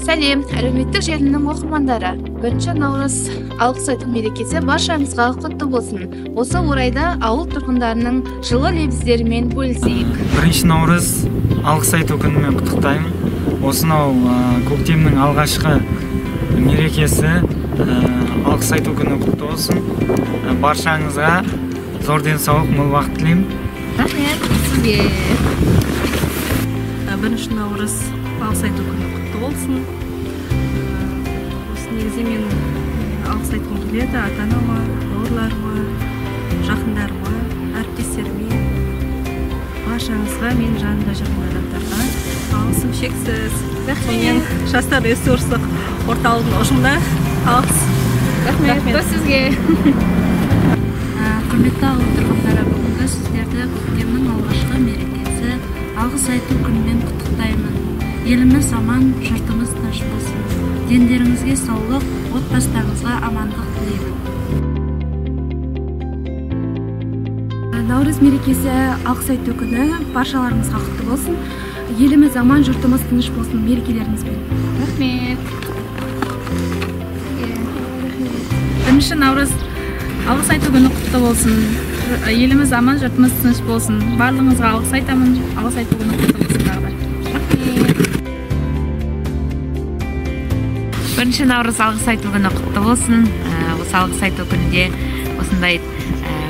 Сәлем, әлеуметтік желінің оқырмандары. 1 наурыз алғыс айту мерекесі баршамызға құтты болсын. Осы орайда ауыл тұрғындарының жылы лебіздерімен бөлісейік. 1 наурыз алғыс айту күнімен құттықтаймын. Осынау көктемнің алғашқы мерекесі алғыс айту күні құтты болсын. Баршаңызға зор денсаулық, мол бақыт тілеймін. Рахмет сізге. 1 наурыз алғыс айту күні құтты болсын. Осы негізі мен алғыс айтқым келеді ата-анама, бауырларыма, жақындарыма, әріптестеріме, баршаңызға, мен жанымда жүрген адамдарға алғысым шексіз. Мен жастар ресурстық орталығының ұжымына алғыс. Рахмет сізге. Құрметті ауыл тұрғындары, бүгінгі сіздерді көктемнің алғашқы мерекесі алғыс айту күнімен құттықтаймын. Еліміз аман, жұртымыз тыныш болсын. Дендеріңізге саулық, отбасыларыңызға амандық тілеймін. Наурыз мерекесі алғыс айту күні баршаларыңызға құтты болсын. Еліміз аман, жұртымыз тыныш болсын. Мерекелеріңізбен. Рахмет. 1 наурыз алғыс айту күні құтты болсын. Еліміз аман, жұртымыз тыныш болсын. Барлығыңызға алғыс айтамын. Алғыс айту күні құтты болсын. Рахмет. 1 наурыз алғыс айту күні құтты болсын. Осы алғыс айту күнінде осындай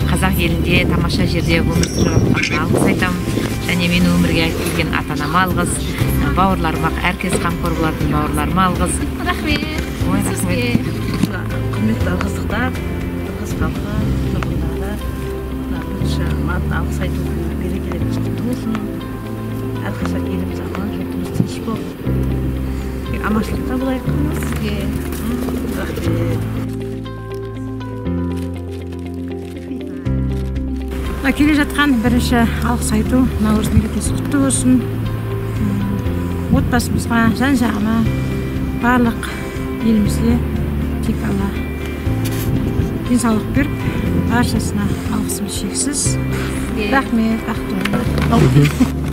қазақ елінде тамаша жерде өмір сүріп жатқанына алғыс айтамын. Және мені өмірге келген ата-анама алғыс, бауырларыма, әркез қамқор болатын бауырларыма алғыс. Рахмет сізге. Құрметті ағыздықтар, қырғыз халқы, тұрғындары, 1 март алғыс айту күні мерекелеріңіз құтты болсын. Әрқашан еліміз аман, жұртымыз тыныш болып, аманшылықта болайық. Сізге. Рахмет. Келе жатқан 1 алғыс айту наурыз мерекесі құтты болсын. Отбасымызға, жан-жағыма, барлық елімізге тек Алла денсаулық беріп, баршасына алғысымыз шексіз. Рахмет,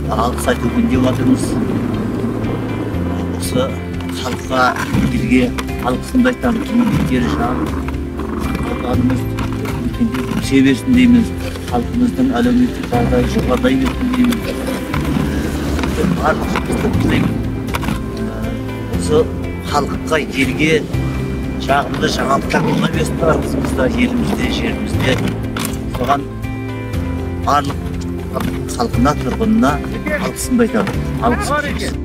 алғыс айту күнінде отырмыз. Осы халыққа, елге алғысымды айтамын. Кері жағын түше берсін дейміз. Халқымыздың әлеуметтік жағдайы жоғарылай берсін дейміз. Барлық жұмысты тілеймін. Осы халыққа, елге жағымды жаңалықтар бола берсін арасымызда, елімізде, жерімізде. Соған барлық халқына, тұрғынына алғысымды айтамын. Алғысым.